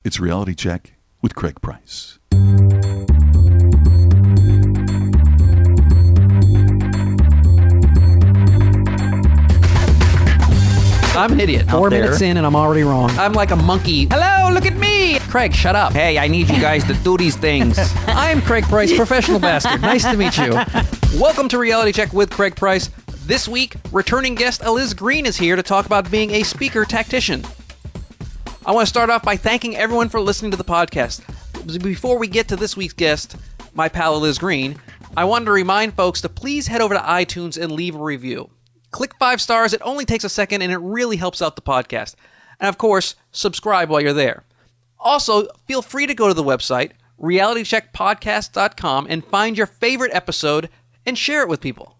It's Reality Check with Craig Price. I'm an idiot. 4 minutes in and I'm already wrong. I'm like a monkey. Hello, look at me. Craig, shut up. Hey, I need you guys to do these things. I'm Craig Price, professional bastard. Nice to meet you. Welcome to Reality Check with Craig Price. This week, returning guest Eliz Greene is here to talk about being a speaker tactician. I want to start off by thanking everyone for listening to the podcast. Before we get to this week's guest, my pal Eliz Greene, I wanted to remind folks to please head over to iTunes and leave a review. Click 5 stars. It only takes a second, and it really helps out the podcast. And, of course, subscribe while you're there. Also, feel free to go to the website, realitycheckpodcast.com, and find your favorite episode and share it with people.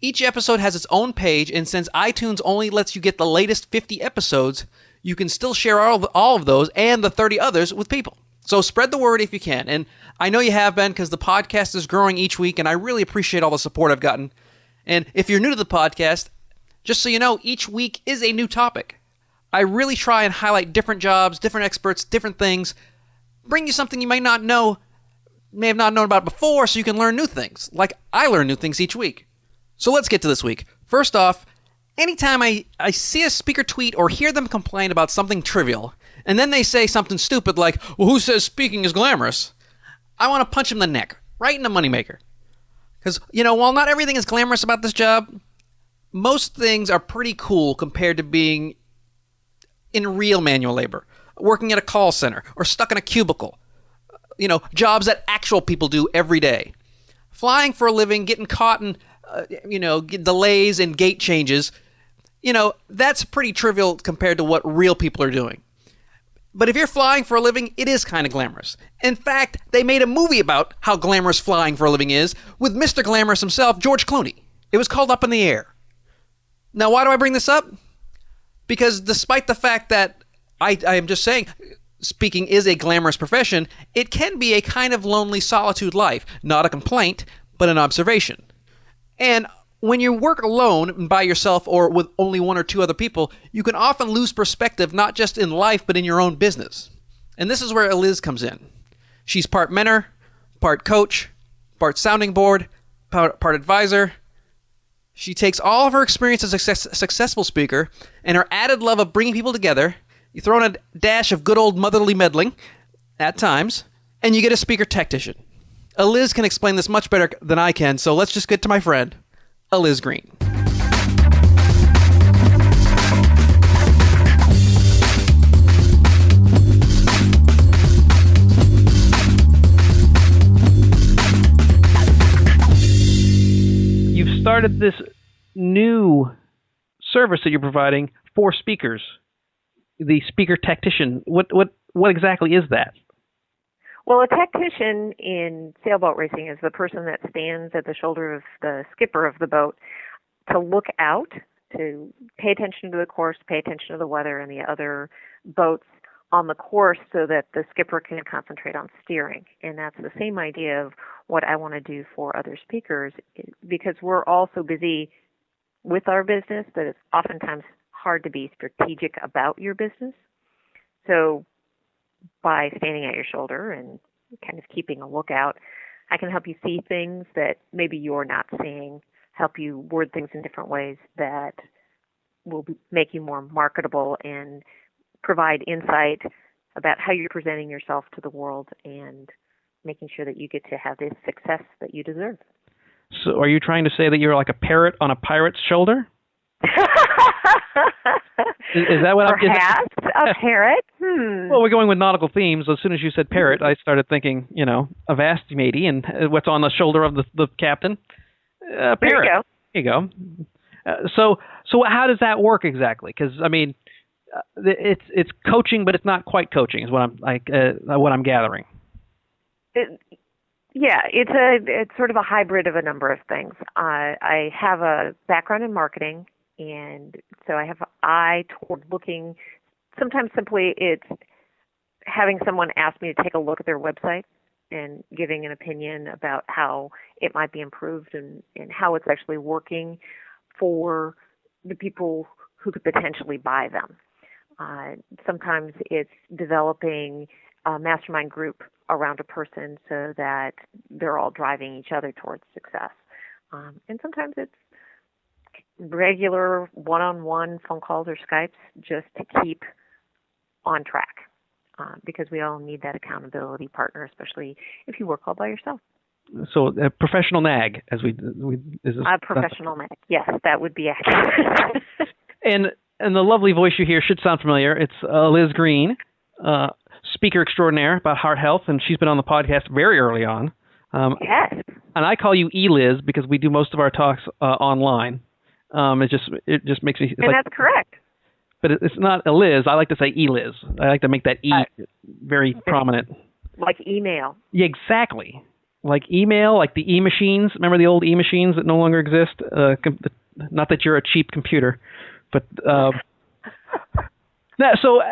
Each episode has its own page, and since iTunes only lets you get the latest 50 episodes, you can still share all of those and the 30 others with people. So spread the word if you can. And I know you have been, because the podcast is growing each week, and I really appreciate all the support I've gotten. And if you're new to the podcast, just so you know, each week is a new topic. I really try and highlight different jobs, different experts, different things, bring you something you may have not known about before, so you can learn new things, like I learn new things each week. So let's get to this week. First off, anytime I see a speaker tweet or hear them complain about something trivial, and then they say something stupid like, well, who says speaking is glamorous? I want to punch them in the neck, right in the moneymaker. Because, while not everything is glamorous about this job, most things are pretty cool compared to being in real manual labor, working at a call center, or stuck in a cubicle. Jobs that actual people do every day. Flying for a living, getting caught in, delays and gate changes, that's pretty trivial compared to what real people are doing. But if you're flying for a living, it is kind of glamorous. In fact, they made a movie about how glamorous flying for a living is with Mr. Glamorous himself, George Clooney. It was called Up in the Air. Now, why do I bring this up? Because despite the fact that I am just saying speaking is a glamorous profession, it can be a kind of lonely solitude life. Not a complaint, but an observation. And when you work alone, by yourself, or with only one or two other people, you can often lose perspective not just in life, but in your own business. And this is where Eliz comes in. She's part mentor, part coach, part sounding board, part advisor. She takes all of her experience as a successful speaker and her added love of bringing people together. You throw in a dash of good old motherly meddling at times, and you get a speaker tactician. Eliz can explain this much better than I can, so let's just get to my friend, Eliz Greene. You've started this new service that you're providing for speakers, the speaker tactician. What exactly is that? Well, a tactician in sailboat racing is the person that stands at the shoulder of the skipper of the boat to look out, to pay attention to the course, pay attention to the weather and the other boats on the course so that the skipper can concentrate on steering. And that's the same idea of what I want to do for other speakers, because we're all so busy with our business that it's oftentimes hard to be strategic about your business. So by standing at your shoulder and kind of keeping a lookout, I can help you see things that maybe you're not seeing, help you word things in different ways that will make you more marketable and provide insight about how you're presenting yourself to the world and making sure that you get to have the success that you deserve. So are you trying to say that you're like a parrot on a pirate's shoulder? Is that what Perhaps a parrot? Well, we're going with nautical themes. As soon as you said parrot, I started thinking, a vast matey and what's on the shoulder of the captain. Parrot. There you go. There you go. So how does that work exactly? Because it's coaching, but it's not quite coaching, is what I'm gathering. It's sort of a hybrid of a number of things. I have a background in marketing, and so I have an eye toward looking. Sometimes simply it's having someone ask me to take a look at their website and giving an opinion about how it might be improved and how it's actually working for the people who could potentially buy them. Sometimes it's developing a mastermind group around a person so that they're all driving each other towards success. And sometimes it's regular one-on-one phone calls or Skypes just to keep on track, because we all need that accountability partner, especially if you work all by yourself. So a professional nag, as we is this, A professional nag, yes, that would be accurate. and the lovely voice you hear should sound familiar. It's Eliz Greene, speaker extraordinaire about heart health, and she's been on the podcast very early on. Yes. And I call you Eliz because we do most of our talks online. It just makes me. And that's correct. But it's not Eliz. I like to say Eliz. I like to make that E very prominent. Like email. Yeah, exactly. Like email, like the e-machines. Remember the old e-machines that no longer exist? Not that you're a cheap computer, but so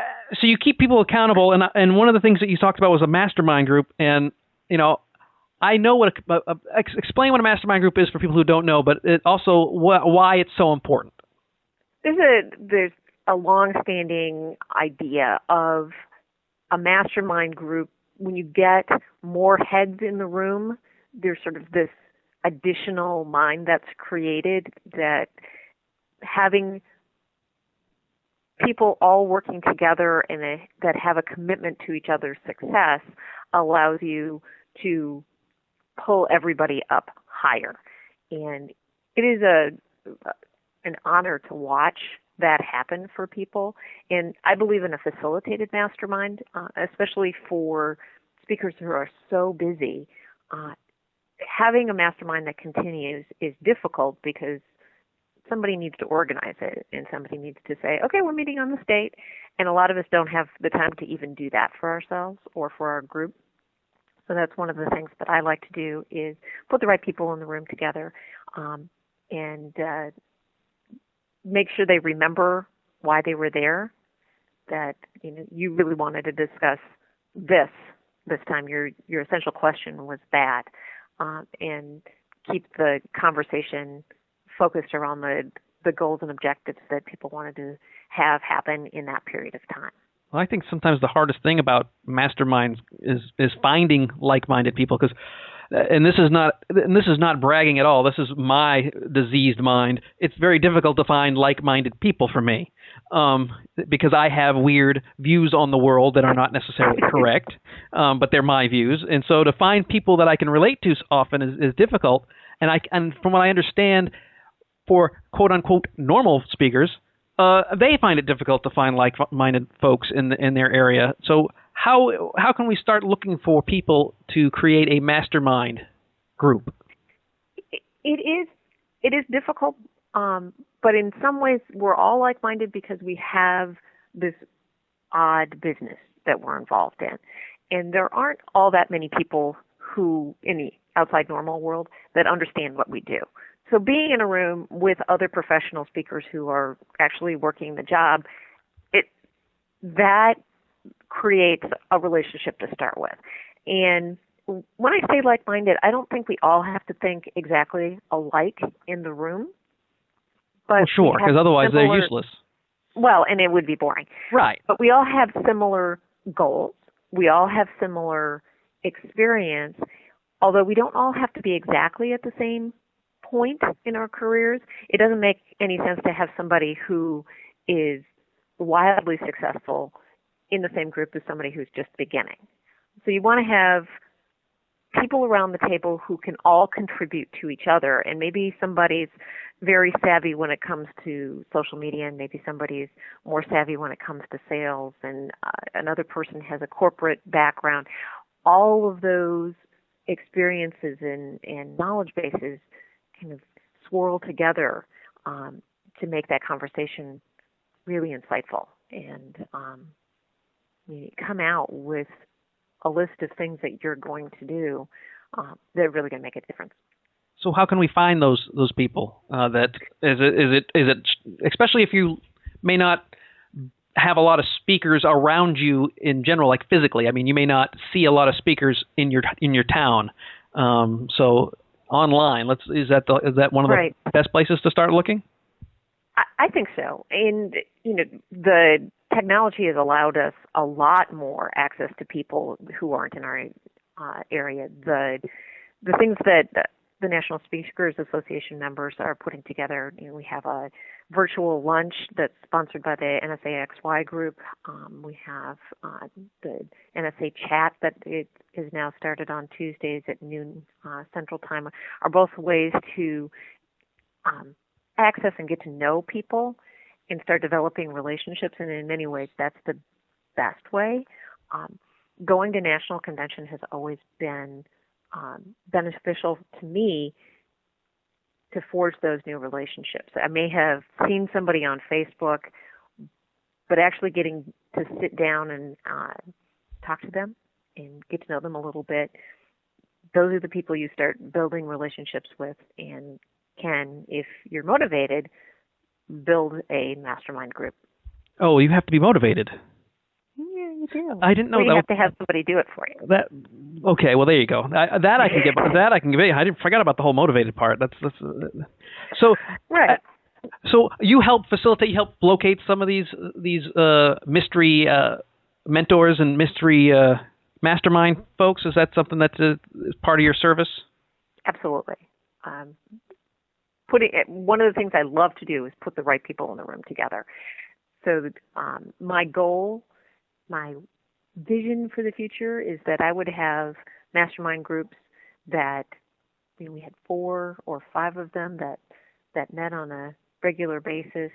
you keep people accountable. And one of the things that you talked about was a mastermind group. And I know what explain what a mastermind group is for people who don't know, but it also why it's so important. There's a long-standing idea of a mastermind group. When you get more heads in the room, there's sort of this additional mind that's created, that having people all working together and that have a commitment to each other's success allows you to pull everybody up higher. And it is an honor to watch that happen for people. And I believe in a facilitated mastermind, especially for speakers who are so busy. Having a mastermind that continues is difficult because somebody needs to organize it and somebody needs to say, okay, we're meeting on this date. And a lot of us don't have the time to even do that for ourselves or for our group. So that's one of the things that I like to do is put the right people in the room together and make sure they remember why they were there, that you really wanted to discuss this time. Your essential question was that, and keep the conversation focused around the goals and objectives that people wanted to have happen in that period of time. Well, I think sometimes the hardest thing about masterminds is finding like-minded people, because and this is not bragging at all. This is my diseased mind. It's very difficult to find like-minded people for me, because I have weird views on the world that are not necessarily correct, but they're my views. And so to find people that I can relate to often is difficult. And from what I understand, for quote-unquote normal speakers, they find it difficult to find like-minded folks in their area. So how can we start looking for people to create a mastermind group? It is difficult, but in some ways we're all like-minded because we have this odd business that we're involved in. And there aren't all that many people who, in the outside normal world, that understand what we do. So being in a room with other professional speakers who are actually working the job, that creates a relationship to start with. And when I say like-minded, I don't think we all have to think exactly alike in the room. But well, sure, because otherwise they're useless. Well, and it would be boring. Right. But we all have similar goals. We all have similar experience, although we don't all have to be exactly at the same point in our careers. It doesn't make any sense to have somebody who is wildly successful in the same group as somebody who's just beginning. So you want to have people around the table who can all contribute to each other, and maybe somebody's very savvy when it comes to social media, and maybe somebody's more savvy when it comes to sales, and another person has a corporate background. All of those experiences and knowledge bases kind of swirl together to make that conversation really insightful, and you come out with a list of things that you're going to do that are really going to make a difference. So how can we find those people? That is it especially if you may not have a lot of speakers around you in general, like physically. I mean, you may not see a lot of speakers in your town. So online, is that one of the right. best places to start looking? I think so. And the technology has allowed us a lot more access to people who aren't in our area. The things that the National Speakers Association members are putting together, we have a virtual lunch that's sponsored by the NSAXY group. We have the NSA chat that is now started on Tuesdays at noon Central Time, are both ways to access and get to know people and start developing relationships, and in many ways that's the best way. Going to national convention has always been beneficial to me to forge those new relationships. I may have seen somebody on Facebook, but actually getting to sit down and talk to them and get to know them a little bit, those are the people you start building relationships with and can, if you're motivated, build a mastermind group. Oh, you have to be motivated. Yeah, you do. I didn't know you that. have to have somebody do it for you. Okay, well there you go. I can get. That I can give. I forgot about the whole motivated part. That's so. Right. So you help facilitate. You help locate some of these mystery mentors and mystery mastermind folks. Is that something that's is part of your service? Absolutely. One of the things I love to do is put the right people in the room together. So my goal, my vision for the future is that I would have mastermind groups that we had 4 or 5 of them that met on a regular basis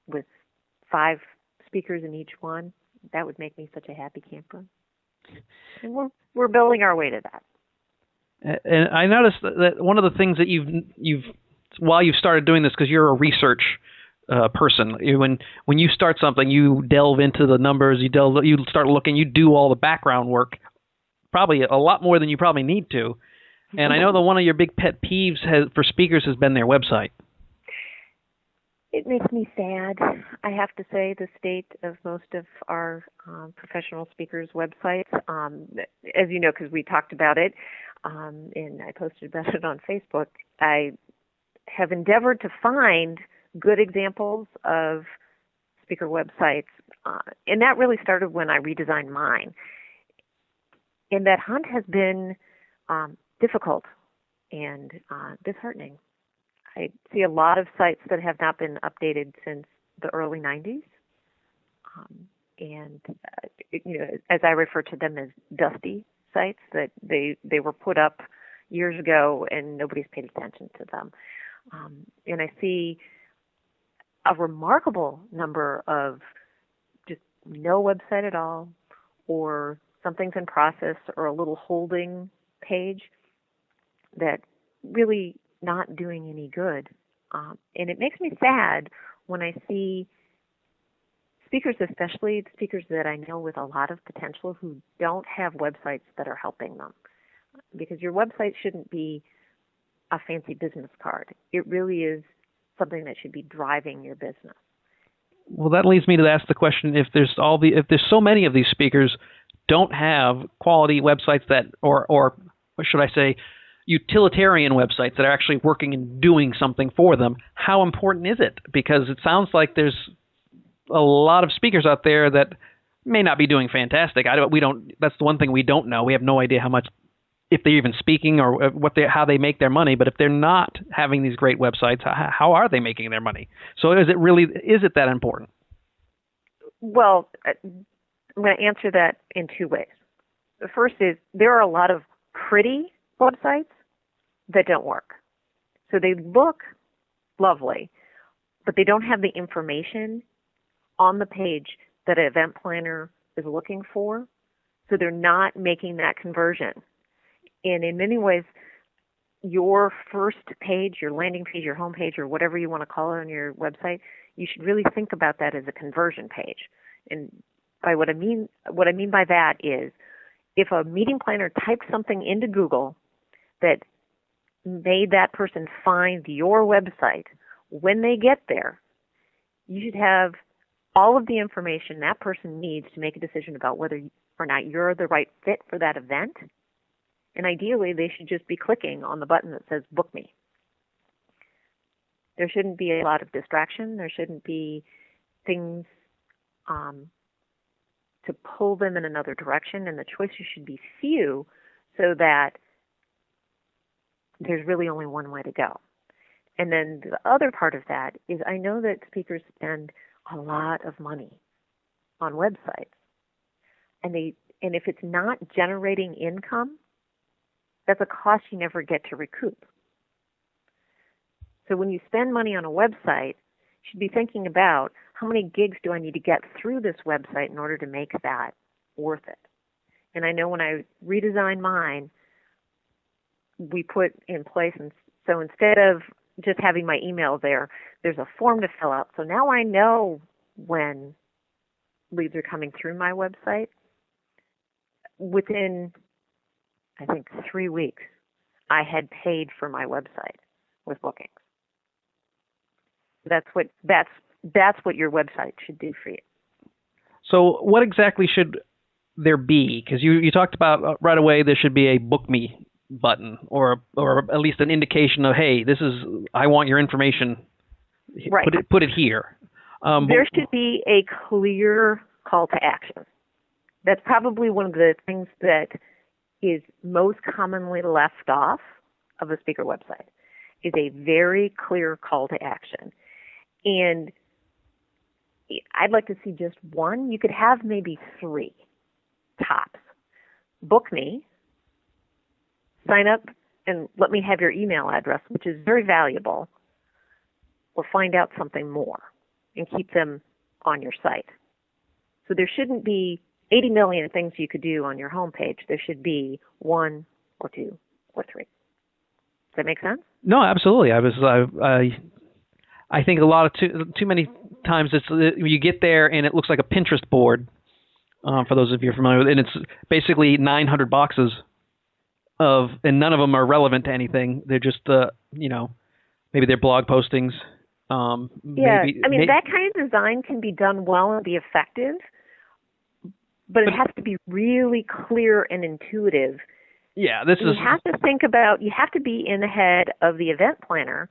with 5 speakers in each one. That would make me such a happy camper. And we're building our way to that. And I noticed that one of the things that you've while you've started doing this, because you're a research person, when you start something, you delve into the numbers, you start looking, you do all the background work, probably a lot more than you probably need to. And I know that one of your big pet peeves for speakers has been their website. It makes me sad, I have to say, the state of most of our professional speakers' websites. As you know, because we talked about it, and I posted about it on Facebook, I have endeavored to find good examples of speaker websites, and that really started when I redesigned mine. And that hunt has been difficult and disheartening. I see a lot of sites that have not been updated since the early 90s, and as I refer to them as dusty sites, that they were put up years ago and nobody's paid attention to them. And I see a remarkable number of just no website at all, or something's in process, or a little holding page that really not doing any good. And it makes me sad when I see speakers, especially speakers that I know with a lot of potential, who don't have websites that are helping them. Because your website shouldn't be a fancy business card. It really is something that should be driving your business. Well, that leads me to ask the question: if there's so many of these speakers don't have quality websites that, or what should I say, utilitarian websites that are actually working and doing something for them, how important is it? Because it sounds like there's a lot of speakers out there that may not be doing fantastic. That's the one thing we don't know. We have no idea how much, if they're even speaking, or how they make their money. But if they're not having these great websites, how are they making their money? So is it that important? Well, I'm going to answer that in 2 ways. The first is there are a lot of pretty websites that don't work. So they look lovely, but they don't have the information on the page that an event planner is looking for. So they're not making that conversion. And in many ways, your first page, your landing page, your home page, or whatever you want to call it on your website, you should really think about that as a conversion page. And by what I mean by that is, if a meeting planner types something into Google that made that person find your website, when they get there, you should have all of the information that person needs to make a decision about whether or not you're the right fit for that event. And ideally, they should just be clicking on the button that says book me. There shouldn't be a lot of distraction. There shouldn't be things to pull them in another direction, and the choices should be few so that there's really only one way to go. And then the other part of that is I know that speakers spend a lot of money on websites. And if it's not generating income, that's a cost you never get to recoup. So when you spend money on a website, you should be thinking about how many gigs do I need to get through this website in order to make that worth it. And I know when I redesigned mine, we put in place, and so instead of just having my email there, there's a form to fill out. So now I know when leads are coming through my website. Within, I think, 3 weeks, I had paid for my website with bookings. That's what your website should do for you. So what exactly should there be? Because you talked about right away there should be a book me button or at least an indication of, hey, I want your information. Right. Put it here. There should be a clear call to action. That's probably one of the things that is most commonly left off of a speaker website, is a very clear call to action. And I'd like to see just one. You could have maybe 3 tops. Book me, sign up, and let me have your email address, which is very valuable, or find out something more and keep them on your site. So there shouldn't be 80 million things you could do on your homepage. There should be 1 or 2 or 3. Does that make sense? No, absolutely. I think a lot of too many times you get there and it looks like a Pinterest board. For those of you who are familiar with it, and it's basically 900 boxes and none of them are relevant to anything. They're just maybe they're blog postings. That kind of design can be done well and be effective, but it has to be really clear and intuitive. Yeah, you have to think about, you have to be in the head of the event planner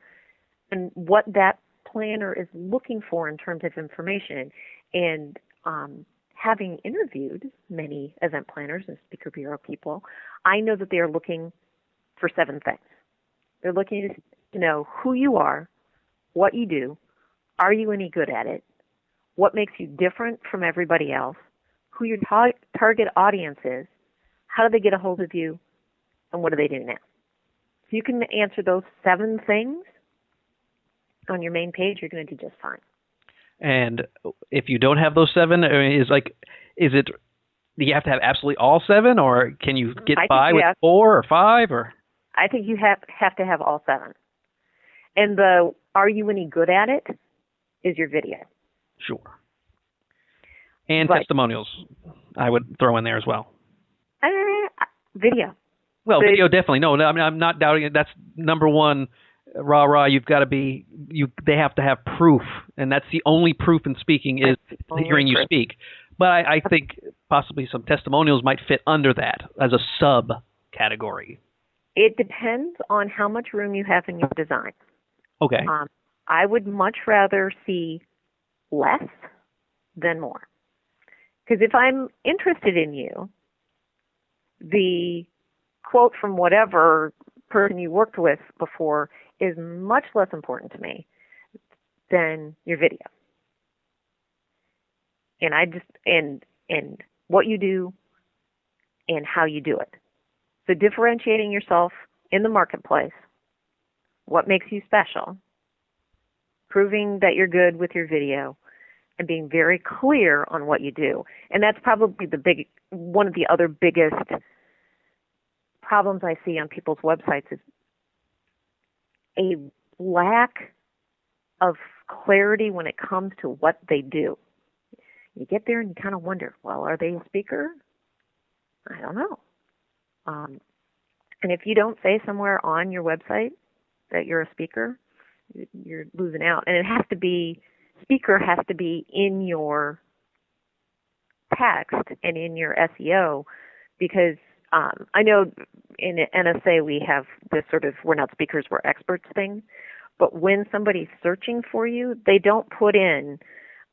and what that planner is looking for in terms of information. And having interviewed many event planners and speaker bureau people, I know that they are looking for 7 things. They're looking to know who you are, what you do, are you any good at it, what makes you different from everybody else, who your target audience is, how do they get a hold of you, and what do they do now. If you can answer those 7 things on your main page, you're going to do just fine. And if you don't have those 7, do you have to have absolutely all 7, or can you get by with 4 or 5? Or I think you have to have all 7. And the "Are you any good at it?" is your video. Sure. And testimonials, I would throw in there as well. Video. Well, video definitely. No, I mean, I'm not doubting it. That's number one. Rah. You've got to be. They have to have proof, and that's the only proof in speaking is hearing you speak. But I think possibly some testimonials might fit under that as a subcategory. It depends on how much room you have in your design. Okay. I would much rather see less than more. Because if I'm interested in you, the quote from whatever person you worked with before is much less important to me than your video. And what you do and how you do it. So differentiating yourself in the marketplace, what makes you special, proving that you're good with your video, and being very clear on what you do. And that's probably one of the other biggest problems I see on people's websites is a lack of clarity when it comes to what they do. You get there and you kind of wonder, well, are they a speaker? I don't know. And if you don't say somewhere on your website that you're a speaker, you're losing out. And speaker has to be in your text and in your SEO, because I know in NSA we have this sort of we're not speakers, we're experts thing. But when somebody's searching for you, they don't put in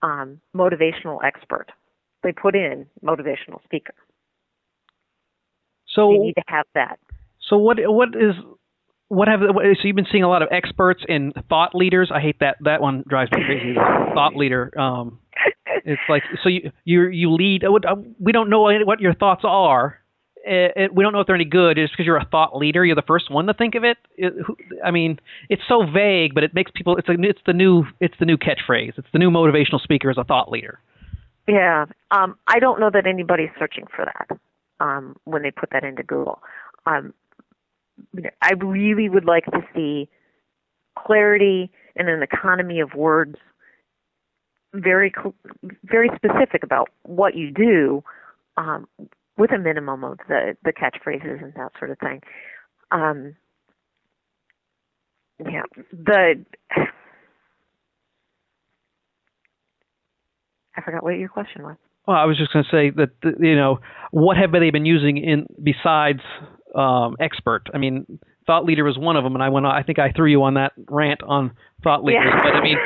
motivational expert. they put in motivational speaker. So You need to have that. So so you've been seeing a lot of experts and thought leaders. I hate that one drives me crazy. The thought leader. It's like, so you lead. We don't know what your thoughts are. We don't know if they're any good. Just because you're a thought leader, you're the first one to think of it. I mean, it's so vague, but it makes people. It's the new catchphrase. It's the new motivational speaker as a thought leader. Yeah, I don't know that anybody's searching for that when they put that into Google. I really would like to see clarity and an economy of words, very specific about what you do, with a minimum of the catchphrases and that sort of thing. I forgot what your question was. Well, I was just going to say that what have they been using besides expert? I mean, thought leader was one of them, and I think I threw you on that rant on thought leaders. Yeah. But I mean,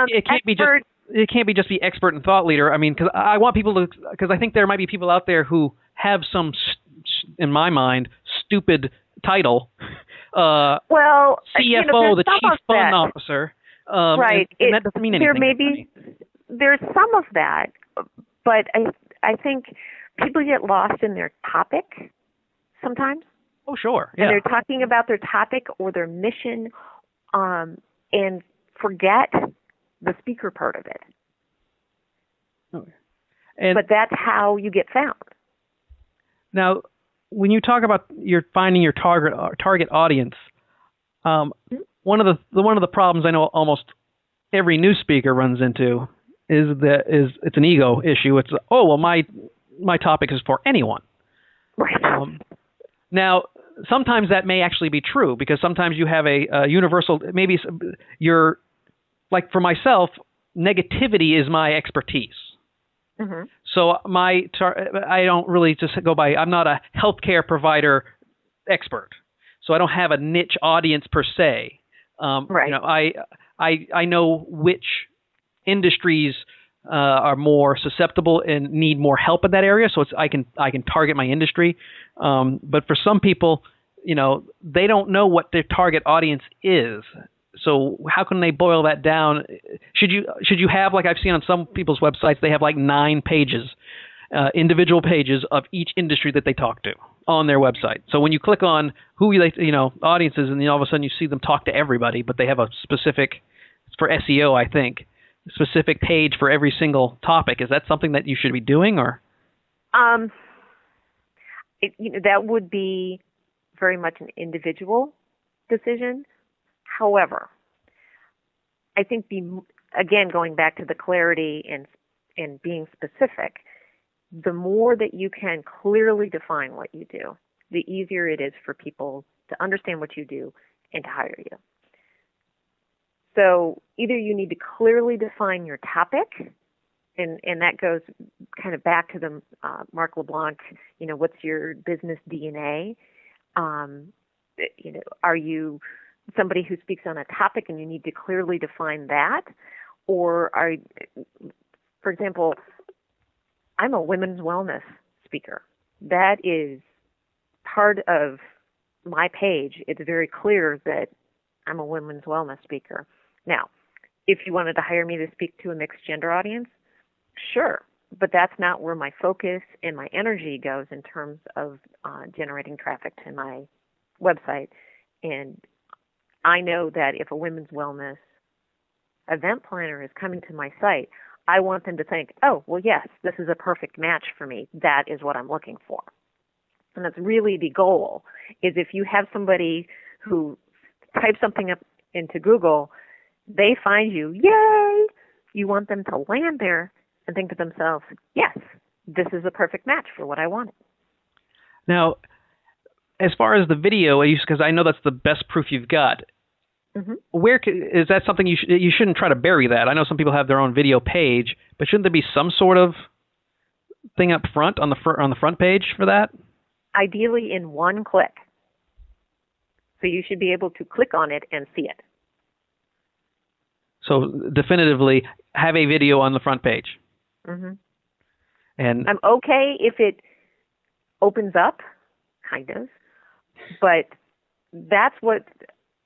it can't be just. It can't be just the expert and thought leader. I mean, because I want people to, because I think there might be people out there who have some, in my mind, stupid title. CFO, the chief fund officer. Right. And that doesn't mean anything. There's some of that, but I think people get lost in their topic sometimes. Oh, sure. Yeah. And they're talking about their topic or their mission, and forget the speaker part of it. Okay. But that's how you get found. Now, when you talk about finding your target audience, one of the problems I know almost every new speaker runs into is it's an ego issue. It's my topic is for anyone. Right. Now, sometimes that may actually be true, because sometimes you have a universal. Maybe you're like, for myself, negativity is my expertise. Mm-hmm. So I don't really just go by. I'm not a healthcare provider expert, so I don't have a niche audience per se. Right. I know which industries are more susceptible and need more help in that area, so I can target my industry. But for some people, they don't know what their target audience is. So how can they boil that down? Should you have, like I've seen on some people's websites, they have like 9 pages, individual pages of each industry that they talk to on their website. So when you click on who audiences, and then all of a sudden you see them talk to everybody, but they have a specific, for SEO, I think, specific page for every single topic. Is that something that you should be doing, or? That would be very much an individual decision. However, I think again, going back to the clarity and being specific, the more that you can clearly define what you do, the easier it is for people to understand what you do and to hire you. So either you need to clearly define your topic, and that goes kind of back to the Mark LeBlanc, what's your business DNA? Are you somebody who speaks on a topic and you need to clearly define that? Or for example, I'm a women's wellness speaker. That is part of my page. It's very clear that I'm a women's wellness speaker. Now, if you wanted to hire me to speak to a mixed gender audience, sure, but that's not where my focus and my energy goes in terms of generating traffic to my website. And I know that if a women's wellness event planner is coming to my site, I want them to think, oh, well, yes, this is a perfect match for me. That is what I'm looking for. And that's really the goal, is if you have somebody who types something up into Google, they find you, yay! You want them to land there and think to themselves, yes, this is a perfect match for what I wanted. Now, as far as the video, because I know that's the best proof you've got, mm-hmm. Where is that something you shouldn't try to bury that? I know some people have their own video page, but shouldn't there be some sort of thing up front on the front page for that? Ideally in one click. So you should be able to click on it and see it. So definitively have a video on the front page. Mm-hmm. And I'm okay if it opens up, kind of, but that's what,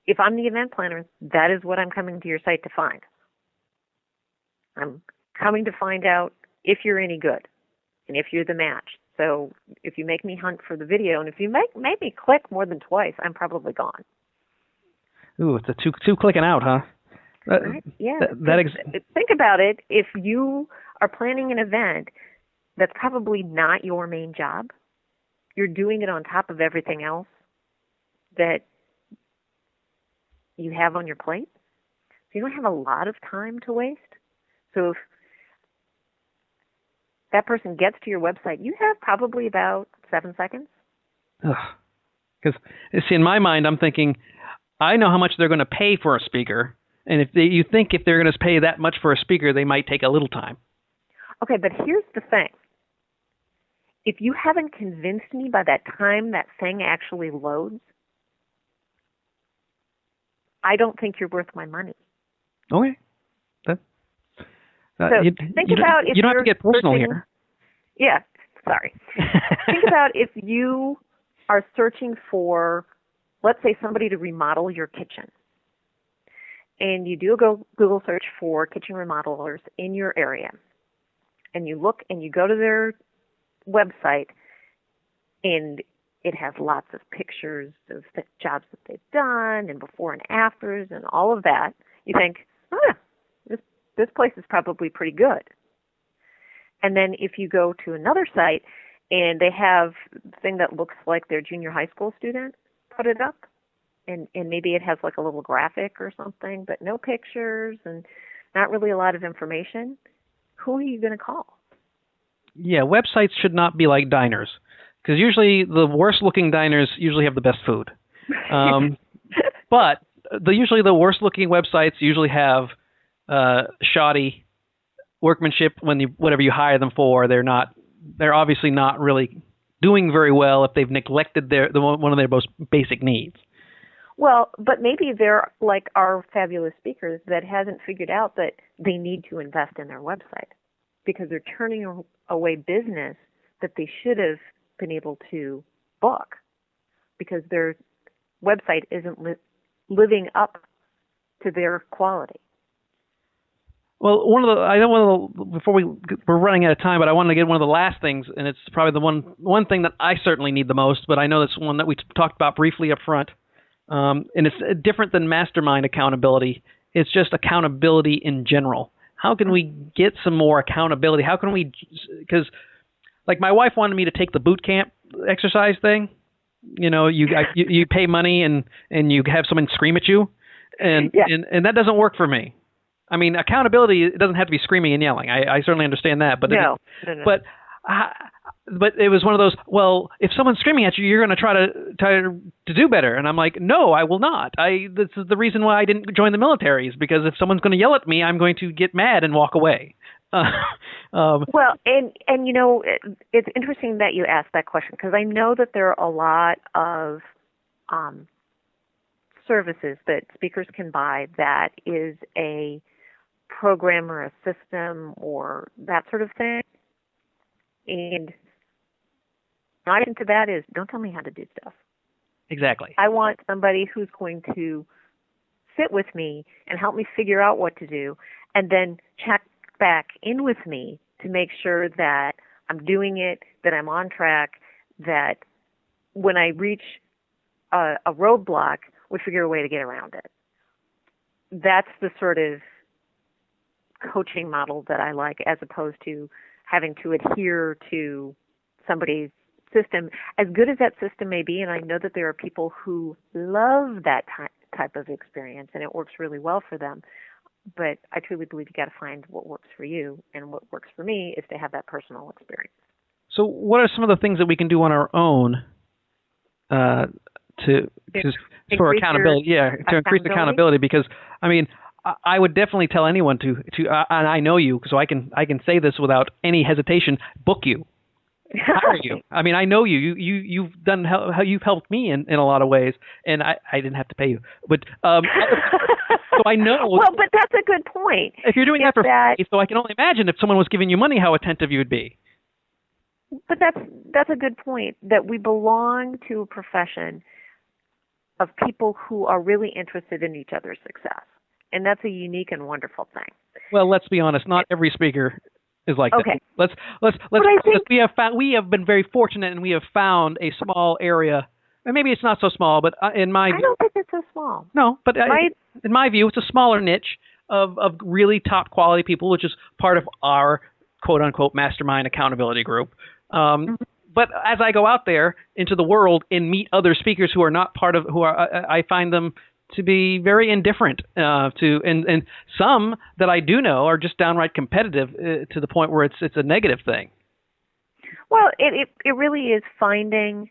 if I'm the event planner, that is what I'm coming to your site to find. I'm coming to find out if you're any good and if you're the match. So if you make me hunt for the video, and if you make me click more than twice, I'm probably gone. ooh, it's a two clicking out, huh? Right? Yeah. Think about it. If you are planning an event that's probably not your main job, you're doing it on top of everything else that you have on your plate. So you don't have a lot of time to waste. So if that person gets to your website, you have probably about 7 seconds. Because, see, in my mind, I'm thinking, I know how much they're going to pay for a speaker. And if you think if they're going to pay that much for a speaker, they might take a little time. Okay, but here's the thing. If you haven't convinced me by that time that thing actually loads, I don't think you're worth my money. Okay. So think about if you don't have to get personal here. Yeah, sorry. Think about if you are searching for, let's say, somebody to remodel your kitchen. And you do a Google search for kitchen remodelers in your area. And you look and you go to their website, and it has lots of pictures of the jobs that they've done and before and afters and all of that. You think, this place is probably pretty good. And then if you go to another site and they have a thing that looks like their junior high school student put it up, and maybe it has like a little graphic or something, but no pictures and not really a lot of information, who are you going to call? Yeah, websites should not be like diners, because usually the worst-looking diners usually have the best food. But usually the worst-looking websites usually have shoddy workmanship. Whatever you hire them for, they're obviously not really doing very well if they've neglected one of their most basic needs. Well, but maybe they're like our fabulous speakers that hasn't figured out that they need to invest in their website because they're turning away business that they should have been able to book because their website isn't living up to their quality. Well, before we're running out of time, but I wanted to get one of the last things, and it's probably the one thing that I certainly need the most, but I know that's one that we talked about briefly up front. And it's different than mastermind accountability. It's just accountability in general. How can we get some more accountability? How can we, because like my wife wanted me to take the boot camp exercise thing. You know, you pay money and you have someone scream at you, and that doesn't work for me. I mean, accountability, it doesn't have to be screaming and yelling. I certainly understand that, but no. But it was one of those, well, if someone's screaming at you, you're going to try to do better. And I'm like, no, I will not. This is the reason why I didn't join the military, is because if someone's going to yell at me, I'm going to get mad and walk away. Well, and you know, it's interesting that you asked that question, because I know that there are a lot of services that speakers can buy that is a program or a system or that sort of thing. And my answer to that is, don't tell me how to do stuff. Exactly. I want somebody who's going to sit with me and help me figure out what to do, and then check back in with me to make sure that I'm doing it, that I'm on track, that when I reach a roadblock, we figure a way to get around it. That's the sort of coaching model that I like, as opposed to having to adhere to somebody's system. As good as that system may be, and I know that there are people who love that type of experience and it works really well for them, but I truly believe you got to find what works for you, and what works for me is to have that personal experience. So what are some of the things that we can do on our own for accountability? To increase accountability, because I mean, I would definitely tell anyone to and I know you, so I can say this without any hesitation. Book you, hire you. I mean, I know you. You've done how you've helped me in a lot of ways, and I didn't have to pay you, but so I know. Well, but that's a good point. If you're doing that for free, so I can only imagine if someone was giving you money, how attentive you would be. But that's a good point, that we belong to a profession of people who are really interested in each other's success. And that's a unique and wonderful thing. Well, let's be honest. Not every speaker is like Okay. that. Let's. But I think we have been very fortunate, and we have found a small area, and maybe it's not so small, but in my I don't think it's so small. no, but in my view, it's a smaller niche of really top quality people, which is part of our quote unquote mastermind accountability group. But as I go out there into the world and meet other speakers who are not part of I find them to be very indifferent to, and some that I do know are just downright competitive to the point where it's a negative thing. Well, it really is finding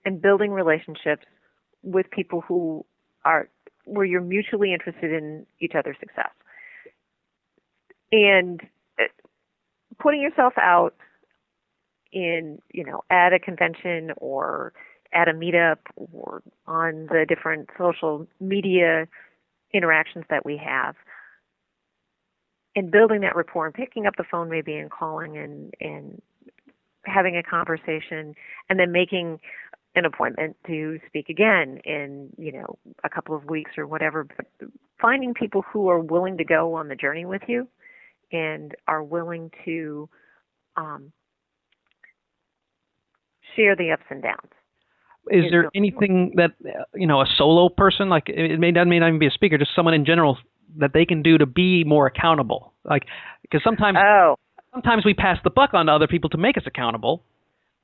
and building relationships with people where you're mutually interested in each other's success, and putting yourself out in, at a convention or at a meetup or on the different social media interactions that we have, and building that rapport and picking up the phone maybe and calling and having a conversation, and then making an appointment to speak again in, a couple of weeks or whatever. But finding people who are willing to go on the journey with you and are willing to share the ups and downs. Is there anything that, a solo person, like it may not even be a speaker, just someone in general, that they can do to be more accountable? Like, because sometimes we pass the buck on to other people to make us accountable.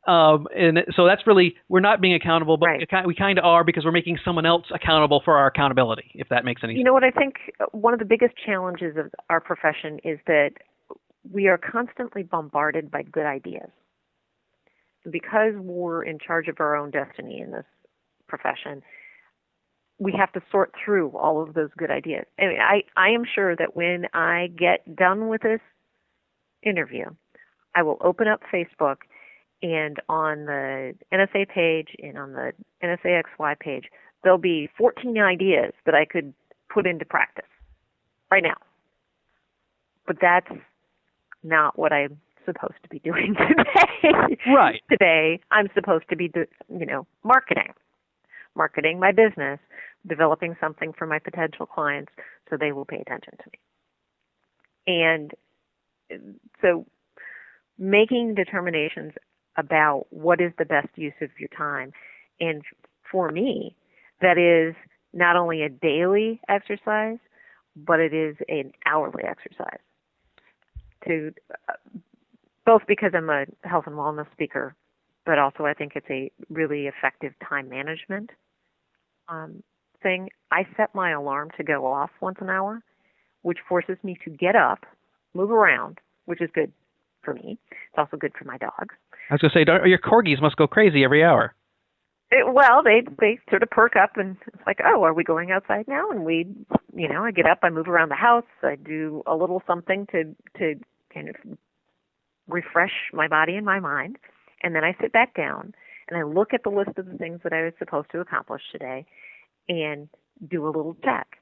And so that's really, we're not being accountable, but right. we kind of are, because we're making someone else accountable for our accountability, if that makes any sense. You know what, I think one of the biggest challenges of our profession is that we are constantly bombarded by good ideas. Because we're in charge of our own destiny in this profession, we have to sort through all of those good ideas. I mean, I am sure that when I get done with this interview, I will open up Facebook, and on the NSA page and on the NSAXY page, there'll be 14 ideas that I could put into practice right now. But that's not what I'm supposed to be doing today. Right. Today, I'm supposed to be, marketing my business, developing something for my potential clients so they will pay attention to me. And so making determinations about what is the best use of your time. And for me, that is not only a daily exercise, but it is an hourly exercise. Both because I'm a health and wellness speaker, but also I think it's a really effective time management thing. I set my alarm to go off once an hour, which forces me to get up, move around, which is good for me. It's also good for my dogs. I was going to say, your corgis must go crazy every hour. They sort of perk up, and it's like, oh, are we going outside now? And I get up, I move around the house, I do a little something to kind of refresh my body and my mind, and then I sit back down and I look at the list of the things that I was supposed to accomplish today and do a little check.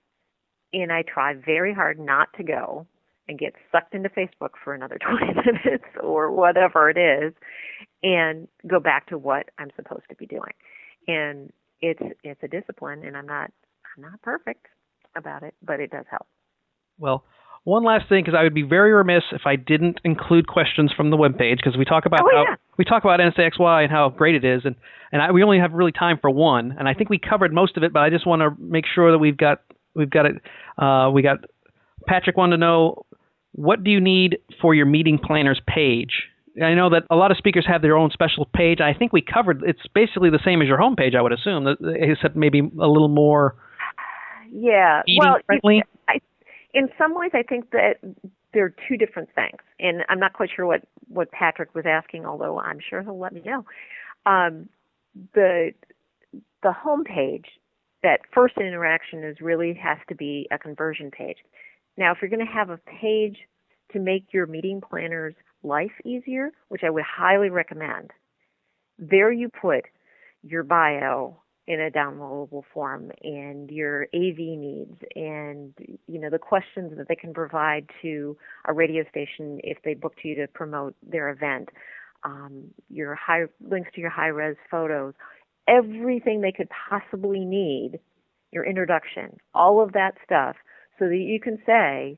And I try very hard not to go and get sucked into Facebook for another 20 minutes or whatever it is, and go back to what I'm supposed to be doing. And it's a discipline, and I'm not perfect about it, but it does help. Well, one last thing, because I would be very remiss if I didn't include questions from the webpage, because we talk about we talk about NSAXY and how great it is, and we only have really time for one, and I think we covered most of it, but I just want to make sure that we've got it. We got Patrick wanted to know, what do you need for your meeting planners page? I know that a lot of speakers have their own special page. I think we covered, it's basically the same as your homepage, I would assume, except maybe a little more friendly. In some ways, I think that there are two different things, and I'm not quite sure what Patrick was asking, although I'm sure he'll let me know. The homepage, that first interaction has to be a conversion page. Now, if you're going to have a page to make your meeting planner's life easier, which I would highly recommend, there you put your bio in a downloadable form, and your AV needs, and the questions that they can provide to a radio station if they booked you to promote their event, your links to your high-res photos, everything they could possibly need, your introduction, all of that stuff, so that you can say,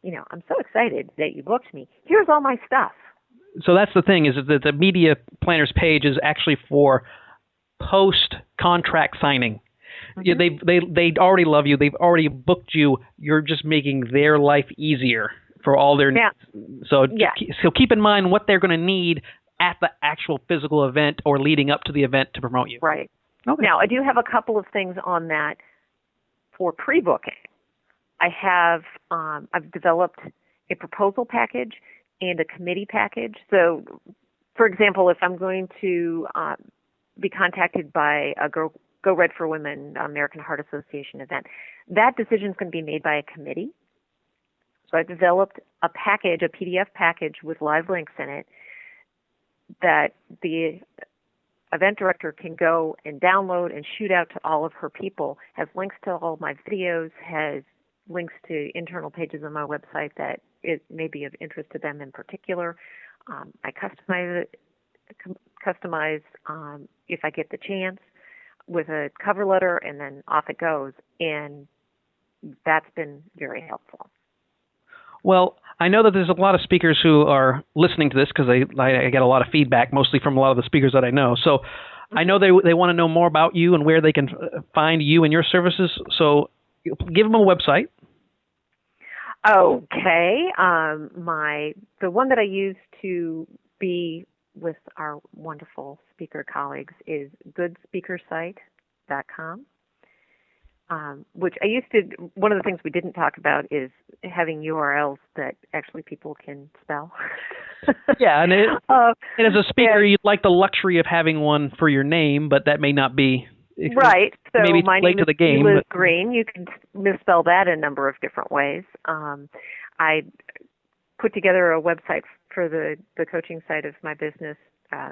I'm so excited that you booked me. Here's all my stuff. So that's the thing, is that the media planners page is actually for post-contract signing. Yeah, they already love you. They've already booked you. You're just making their life easier for all their needs. So keep in mind what they're going to need at the actual physical event or leading up to the event to promote you. Right. Okay. Now, I do have a couple of things on that for pre-booking. I've developed a proposal package and a committee package. So, for example, if I'm going to be contacted by a Go Red for Women American Heart Association event, that decision is going to be made by a committee. So I developed a package, a PDF package with live links in it that the event director can go and download and shoot out to all of her people, has links to all my videos, has links to internal pages on my website that it may be of interest to them in particular. I customize if I get the chance with a cover letter, and then off it goes. And that's been very helpful. Well, I know that there's a lot of speakers who are listening to this because I get a lot of feedback, mostly from a lot of the speakers that I know. So I know they want to know more about you and where they can find you and your services. So give them a website. Okay. The one that I use to be with our wonderful speaker colleagues is goodspeakersite.com. Which I used to, one of the things we didn't talk about is having URLs that actually people can spell. Yeah, and as a speaker, you'd like the luxury of having one for your name, but that may not be. Right. So maybe my late name to the is game. Eliz Greene. You can misspell that a number of different ways. I put together a website for the coaching side of my business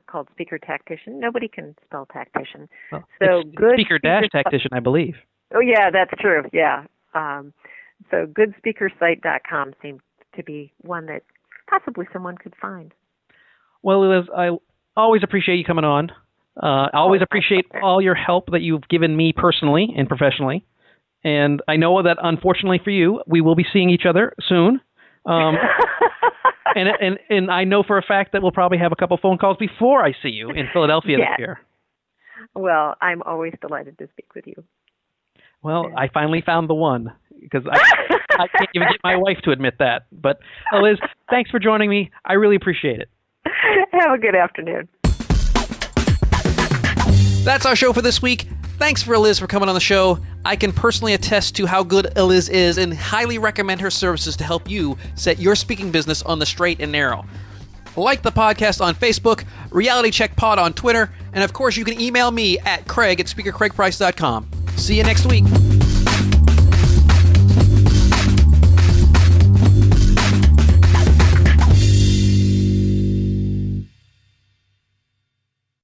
called Speaker Tactician. Nobody can spell tactician. Well, so good Speaker-Tactician, I believe. Oh, yeah, that's true. Yeah. So goodspeakersite.com seems to be one that possibly someone could find. Well, Eliz, I always appreciate you coming on. I always appreciate all your help that you've given me personally and professionally. And I know that, unfortunately for you, we will be seeing each other soon. And I know for a fact that we'll probably have a couple phone calls before I see you in Philadelphia this year. Well, I'm always delighted to speak with you. Well, I finally found the one, because I can't even get my wife to admit that. But, Eliz, thanks for joining me. I really appreciate it. Have a good afternoon. That's our show for this week. Thanks for Eliz for coming on the show. I can personally attest to how good Eliz is and highly recommend her services to help you set your speaking business on the straight and narrow. Like the podcast on Facebook, Reality Check Pod on Twitter, and of course you can email me at Craig@SpeakerCraigPrice.com. See you next week.